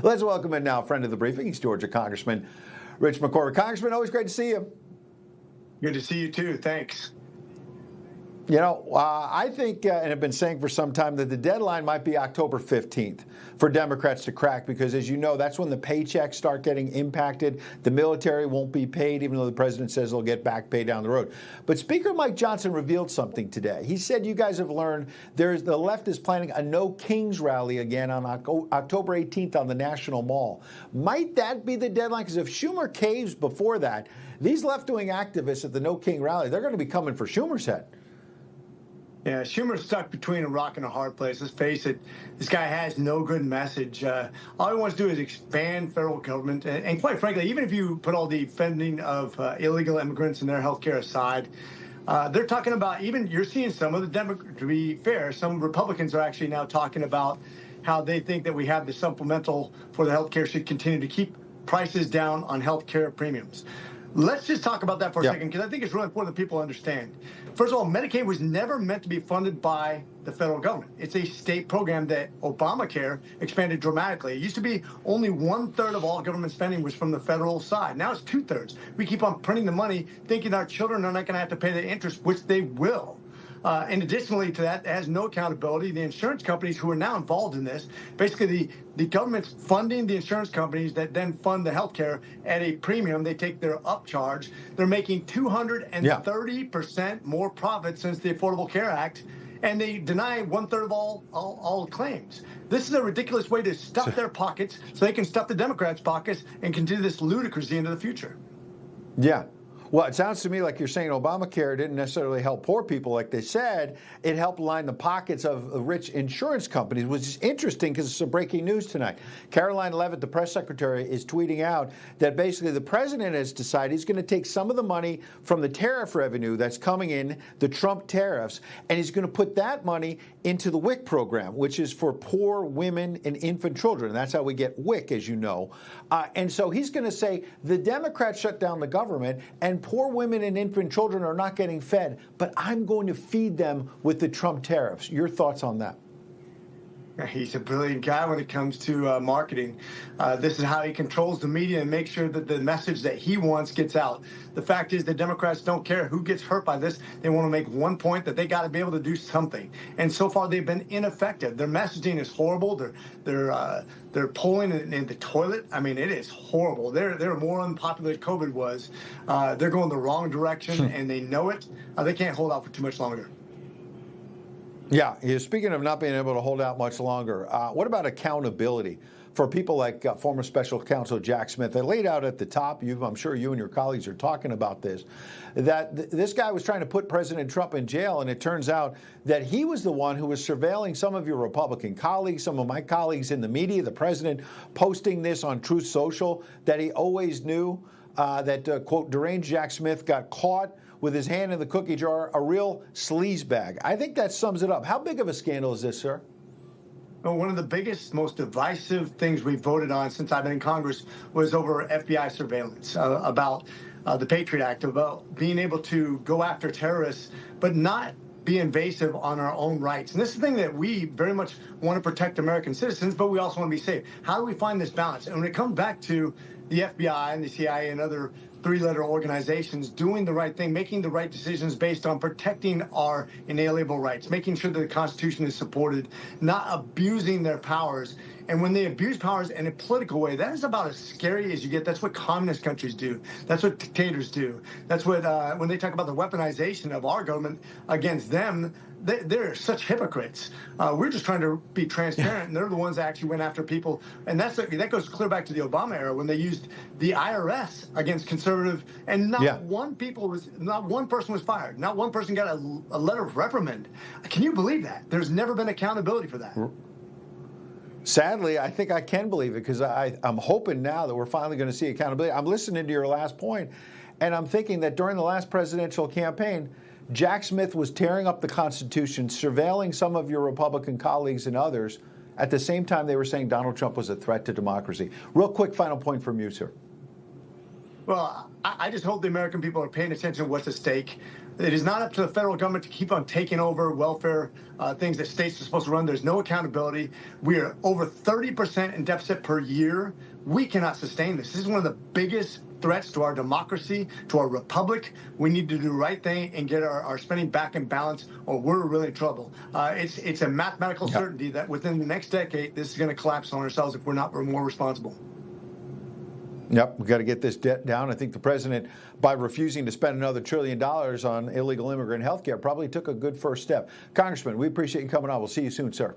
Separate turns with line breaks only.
Let's welcome in now a friend of the briefing. He's Georgia Congressman Rich McCormick. Congressman, always great to see you.
Good to see you too. Thanks.
You know, I think, and have been saying for some time, that the deadline might be October 15th for Democrats to crack, because as you know, that's when the paychecks start getting impacted. The military won't be paid, even though the president says they'll get back pay down the road. But Speaker Mike Johnson revealed something today. He said you guys have learned the left is planning a No Kings rally again on October 18th on the National Mall. Might that be the deadline? Because if Schumer caves before that, these left-wing activists at the No King rally, they're going to be coming for Schumer's head.
Yeah, Schumer's stuck between a rock and a hard place. Let's face it, this guy has no good message. All he wants to do is expand federal government. And quite frankly, even if you put all the funding of illegal immigrants and their health care aside, they're talking about, even you're seeing some of the Democrats, to be fair, some Republicans are actually now talking about how they think that we have the supplemental for the health care should continue to keep prices down on health care premiums. Let's just talk about that for a second, because I think it's really important that people understand. First of all, Medicaid was never meant to be funded by the federal government. It's a state program that Obamacare expanded dramatically. It used to be only 1/3 of all government spending was from the federal side. Now it's 2/3. We keep on printing the money, thinking our children are not going to have to pay the interest, which they will. And additionally to that, it has no accountability. The insurance companies who are now involved in this, basically the government's funding the insurance companies that then fund the healthcare at a premium. They take their upcharge. They're making 230% more profit since the Affordable Care Act, and they deny 1/3 of all claims. This is a ridiculous way to stuff their pockets so they can stuff the Democrats' pockets and continue this ludicrousy into the future.
Yeah. Well, it sounds to me like you're saying Obamacare didn't necessarily help poor people like they said. It helped line the pockets of rich insurance companies, which is interesting because it's some breaking news tonight. Caroline Leavitt, the press secretary, is tweeting out that basically the president has decided he's going to take some of the money from the tariff revenue that's coming in, the Trump tariffs, and he's going to put that money into the WIC program, which is for poor women and infant children. And that's how we get WIC, as you know. And so he's going to say the Democrats shut down the government and poor women and infant children are not getting fed, but I'm going to feed them with the Trump tariffs. Your thoughts on that?
He's a brilliant guy when it comes to marketing. This is how he controls the media and makes sure that the message that he wants gets out. The fact is the Democrats don't care who gets hurt by this. They want to make one point, that they got to be able to do something. And so far they've been ineffective. Their messaging is horrible. They're polling in the toilet. I mean, it is horrible. They're more unpopular than COVID was. They're going the wrong direction, and they know it. They can't hold out for too much longer.
Yeah, speaking of not being able to hold out much longer, what about accountability for people like former special counsel Jack Smith? They laid out at the top, I'm sure you and your colleagues are talking about this, that this guy was trying to put President Trump in jail, and it turns out that he was the one who was surveilling some of your Republican colleagues, some of my colleagues in the media, the president posting this on Truth Social, that he always knew that, quote, deranged Jack Smith got caught with his hand in the cookie jar, a real sleazebag. I think that sums it up. How big of a scandal is this, sir?
Well, one of the biggest, most divisive things we voted on since I've been in Congress was over FBI surveillance, about the Patriot Act, about being able to go after terrorists, but not be invasive on our own rights. And this is the thing that we very much want to protect American citizens, but we also want to be safe. How do we find this balance? And when it comes back to the FBI and the CIA and other three-letter organizations doing the right thing, making the right decisions based on protecting our inalienable rights, making sure that the Constitution is supported, not abusing their powers. And when they abuse powers in a political way, that is about as scary as you get. That's what communist countries do. That's what dictators do. That's what, when they talk about the weaponization of our government against them, they're such hypocrites. We're just trying to be transparent, and they're the ones that actually went after people. And that goes clear back to the Obama era when they used the IRS against conservative, and not one person was fired. Not one person got a letter of reprimand. Can you believe that? There's never been accountability for that.
Sadly, I think I can believe it, because I'm hoping now that we're finally going to see accountability. I'm listening to your last point, and I'm thinking that during the last presidential campaign, Jack Smith was tearing up the Constitution, surveilling some of your Republican colleagues and others. At the same time, they were saying Donald Trump was a threat to democracy. Real quick final point from you, sir.
Well, I just hope the American people are paying attention to what's at stake. It is not up to the federal government to keep on taking over welfare things that states are supposed to run. There's no accountability. We are over 30% in deficit per year. We cannot sustain this. This is one of the biggest threats to our democracy, to our republic. We need to do the right thing and get our spending back in balance, or we're really in trouble. It's a mathematical certainty that within the next decade, this is going to collapse on ourselves if we're not more responsible.
Yep, we've got to get this debt down. I think the president, by refusing to spend another $1 trillion on illegal immigrant health care, probably took a good first step. Congressman, we appreciate you coming on. We'll see you soon, sir.